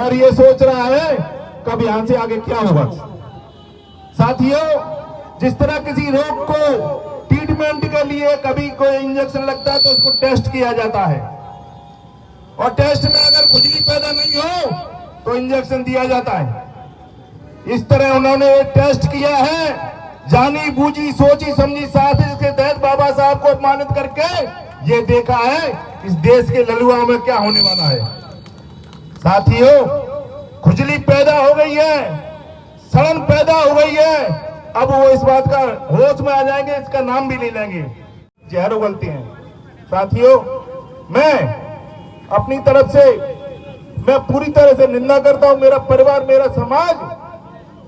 और ये सोच रहा है कब यहां से आगे क्या होगा। साथियों, जिस तरह किसी रोग को ट्रीटमेंट के लिए कभी कोई इंजेक्शन लगता है तो उसको टेस्ट किया जाता है, और टेस्ट में अगर खुजली पैदा नहीं हो तो इंजेक्शन दिया जाता है। इस तरह उन्होंने एक टेस्ट किया है, जानी बूझी सोची समझी साजिश के तहत बाबा साहब को अपमानित करके ये देखा है इस देश के ललुआओं में क्या होने वाला है। साथियों, खुजली पैदा हो गई है, सड़न पैदा हो गई है, अब वो इस बात का होश में आ जाएंगे, इसका नाम भी ले लेंगे, जहर उगलते हैं। साथियों, मैं अपनी तरफ से मैं पूरी तरह से निंदा करता हूं। मेरा परिवार, मेरा समाज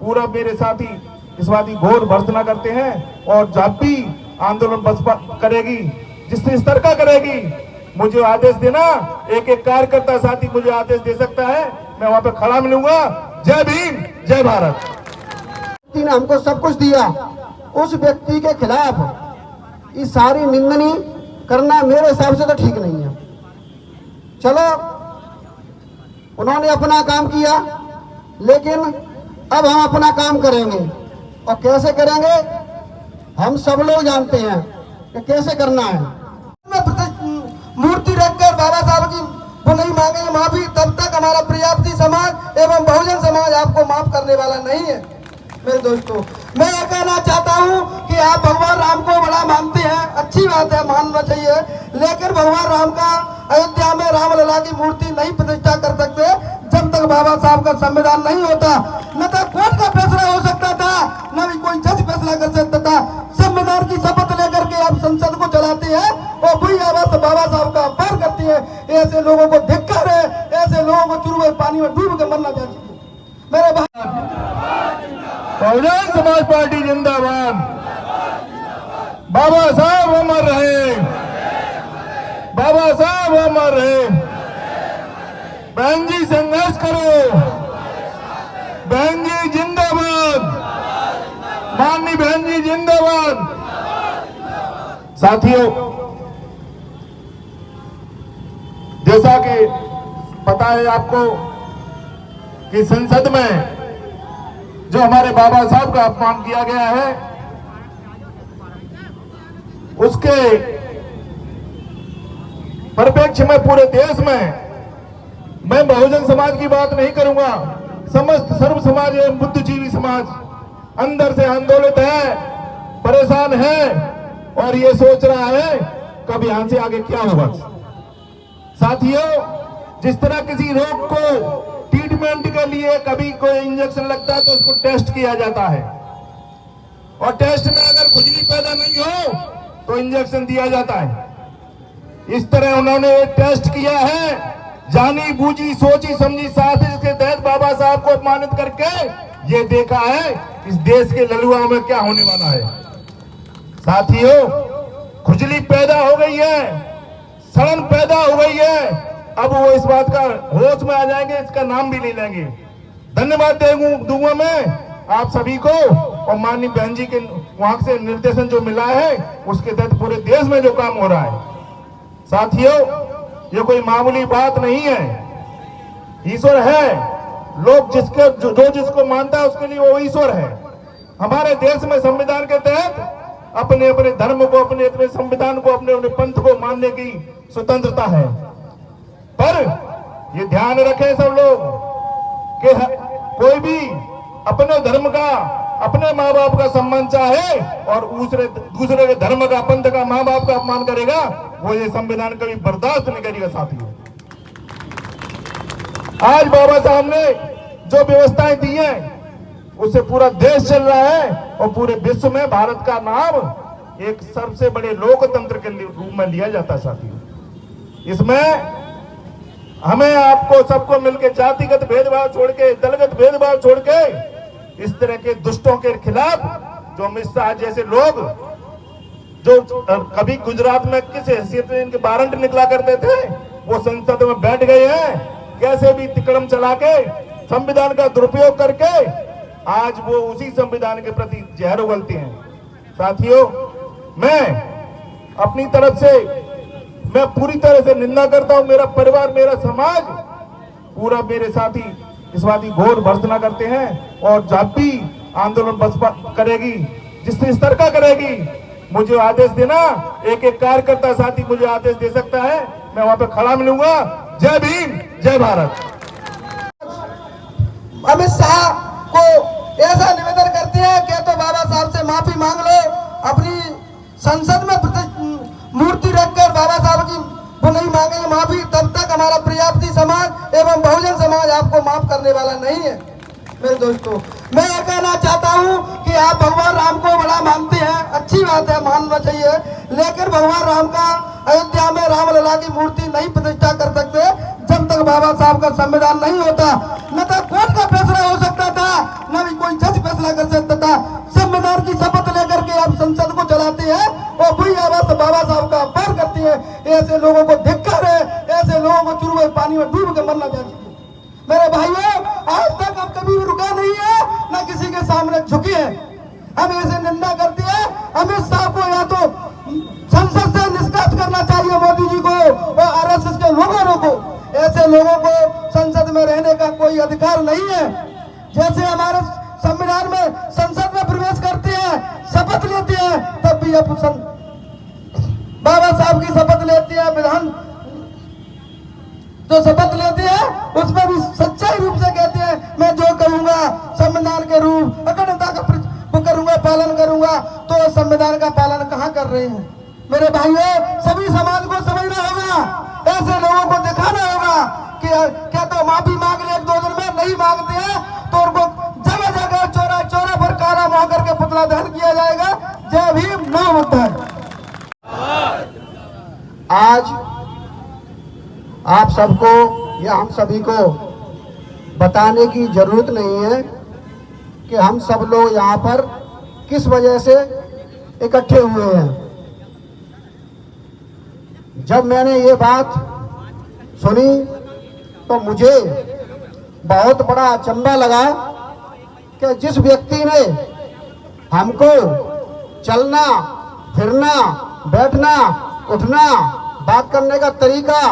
पूरा मेरे साथी इस बात की घोर भर्त्सना करते हैं, और जब भी आंदोलन बसपा करेगी, जिस स्तर का करेगी, मुझे आदेश देना। एक एक कार्यकर्ता साथी मुझे आदेश दे सकता है, मैं वहां पे खड़ा मिलूंगा। जय भीम, जय भारत। ने हमको सब कुछ दिया, उस व्यक्ति के खिलाफ ये सारी निंदनी करना मेरे हिसाब से तो ठीक नहीं है। चलो, उन्होंने अपना काम किया, लेकिन अब हम अपना काम करेंगे, और कैसे करेंगे हम सब लोग जानते हैं कि कैसे करना है। मूर्ति रखकर बाबा साहब की वो नहीं मांगेंगे माफी, तब तक हमारा प्रजापति समाज एवं बहुजन समाज आपको माफ करने वाला नहीं है। मेरे दोस्तों, मैं ये कहना चाहता हूँ कि आप भगवान राम को बड़ा मानते हैं, अच्छी बात है, मानना चाहिए, लेकिन भगवान राम का अयोध्या में रामलला की मूर्ति नहीं प्रतिष्ठा कर सकते जब तक बाबा साहब का संविधान नहीं होता। न तो कोर्ट का फैसला हो सकता था, न भी कोई जज फैसला कर सकता था। संविधान की शपथ लेकर के आप संसद को चलाते हैं और बुरी आवाज से बाबा साहब का अपमान करते हैं। ऐसे लोगों को धिक्कार है, ऐसे लोगों को चुरुए पानी में डूब के मरना चाहिए। मेरे बहुजन समाज पार्टी जिंदाबाद। बाबा साहब अमर रहे, बाबा साहब अमर रहे। बहन जी संघर्ष करो, बहन जी जिंदाबाद, माननीय बहन जी जिंदाबाद। साथियों, जैसा कि पता है आपको कि संसद में जो हमारे बाबा साहब का अपमान किया गया है, उसके परिप्रेक्ष्य में पूरे देश में मैं बहुजन समाज की बात नहीं करूंगा, समस्त सर्व समाज एवं बुद्धिजीवी समाज अंदर से आंदोलित है, परेशान है, और ये सोच रहा है कब यहां से आगे क्या होगा। साथियों, जिस तरह किसी रोग को ट्रीटमेंट के लिए कभी कोई इंजेक्शन लगता है तो उसको टेस्ट किया जाता है, और टेस्ट में अगर खुजली पैदा नहीं हो तो इंजेक्शन दिया जाता है। इस तरह उन्होंने एक टेस्ट किया है, जानी बूझी सोची समझी साजिश के तहत बाबा साहब को अपमानित करके ये देखा है इस देश के ललुआओं में क्या होने वाला है। साथियों, खुजली पैदा हो गई है, सड़न पैदा हो गई है, अब वो इस बात का होश में आ जाएंगे, इसका नाम भी ले लेंगे। धन्यवाद दूंगा मैं आप सभी को, और माननीय बहन जी के वहां से निर्देशन जो मिला है उसके तहत पूरे देश में जो काम हो रहा है। साथियों, ये कोई मामूली बात नहीं है, ईश्वर है। लोग जो जिसको मानता है उसके लिए वो ईश्वर है। हमारे देश में संविधान के तहत अपने अपने धर्म को, अपने अपने संविधान को, अपने अपने पंथ को मानने की स्वतंत्रता है, पर ये ध्यान रखें सब लोग कि कोई भी अपने धर्म का, अपने माँ बाप का सम्मान चाहे और दूसरे के धर्म का, पंथ का, माँ बाप का अपमान करेगा, वो ये संविधान कभी बर्दाश्त नहीं करेगा। साथियों, आज बाबा साहब ने जो व्यवस्थाएं दी हैं उससे पूरा देश चल रहा है, और पूरे विश्व में भारत का नाम एक सबसे बड़े लोकतंत्र के रूप में लिया जाता है। साथियों, इसमें हमें आपको सबको मिलकर जातिगत भेदभाव छोड़ के, दलगत भेदभाव छोड़ के, इस तरह के दुष्टों के खिलाफ जो अमित शाह जैसे लोग जो कभी गुजरात में किस हैसियत में इनके वारंट निकला करते थे, वो संसद में बैठ गए हैं, कैसे भी तिकड़म चला के संविधान का दुरुपयोग करके आज वो उसी संविधान के प्रति जहर उगलते हैं। साथियों, मैं अपनी तरफ से मैं पूरी तरह से निंदा करता हूं। मेरा परिवार, मेरा समाज पूरा मेरे साथी इस बात की घोर भर्त्सना करते हैं। और जब भी आंदोलन बसपा करेगी, जिस स्तर का करेगी, मुझे आदेश देना, एक एक कार्यकर्ता साथी मुझे आदेश दे सकता है, मैं वहां पे खड़ा मिलूंगा। जय भीम, जय भारत। अमित शाह को ऐसा निवेदन करते हैं कि तो बाबा साहब से माफी मांग लो, अपनी संसद में मूर्ति रखकर बाबा साहब की वो नहीं मांगेंगे माफी, तब तक हमारा प्रजापति समाज एवं बहुजन समाज आपको माफ करने वाला नहीं है। मेरे दोस्तों, मैं ये कहना चाहता हूँ कि आप भगवान राम को बड़ा मानते हैं, अच्छी बात है, मानना चाहिए, लेकिन भगवान राम का अयोध्या में रामलला की मूर्ति नहीं प्रतिष्ठा कर सकते जब तक बाबा साहब का संविधान नहीं होता। न तो कोर्ट का फैसला हो सकता था, न भी कोई जज फैसला कर सकता था। संविधान की शपथ लेकर के आप संसद को चलाते हैं और बुरी आवाज से बाबा साहब का अपमान करते हैं। ऐसे लोगों को धिक्कार है, ऐसे लोगों को चुरुए पानी में डूब के मरना चाहिए। मेरे भाइयों, आज तक हम कभी भी रुका नहीं है, न किसी के सामने झुके हैं। हम ऐसे निंदा करते हैं, अमित शाह को या तो संसद से निष्कासित करना चाहिए, मोदी जी को और आरएसएस के लोगों को। ऐसे लोगों को संसद में रहने का कोई अधिकार नहीं है। जैसे हमारे संविधान में संसद में प्रवेश करते हैं, शपथ लेते हैं, तब भी अब बाबा साहब की शपथ लेते हैं, विधान जो शपथ लेते हैं उसमें भी सच्चाई रूप से कहते हैं मैं जो कहूंगा संविधान के रूप अखंडता का करूंगा, पालन करूंगा। तो संविधान का पालन कहाँ कर रहे हैं? मेरे भाइयों, सभी समाज को समझना होगा, ऐसे लोगों को दिखाना होगा कि क्या तो माफी मांग ले, 1-2 दिन में नहीं मांगते हैं तो उनको जगह जगह चौरा चौरा पर काला मुंह करके पुतला दहन किया जाएगा। जय भीम, नमो बुद्धाय। आज आप सबको या हम सभी को बताने की जरूरत नहीं है कि हम सब लोग यहाँ पर किस वजह से इकट्ठे हुए हैं। जब मैंने ये बात सुनी तो मुझे बहुत बड़ा अचंभा लगा कि जिस व्यक्ति ने हमको चलना, फिरना, बैठना, उठना, बात करने का तरीका,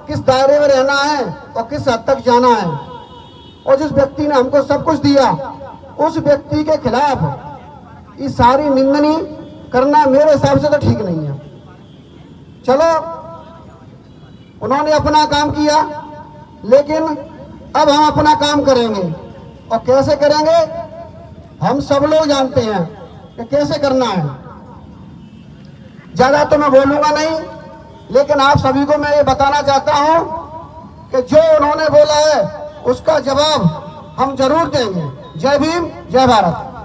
किस दायरे में रहना है और किस हद तक जाना है, और जिस व्यक्ति ने हमको सब कुछ दिया, उस व्यक्ति के खिलाफ ये सारी निंदनी करना मेरे हिसाब से तो ठीक नहीं है। चलो, उन्होंने अपना काम किया, लेकिन अब हम अपना काम करेंगे। और कैसे करेंगे? हम सब लोग जानते हैं कि कैसे करना है। ज्यादा तो मैं बोलूंगा नहीं, लेकिन आप सभी को मैं ये बताना चाहता हूं कि जो उन्होंने बोला है उसका जवाब हम जरूर देंगे। जय भीम, जय भारत।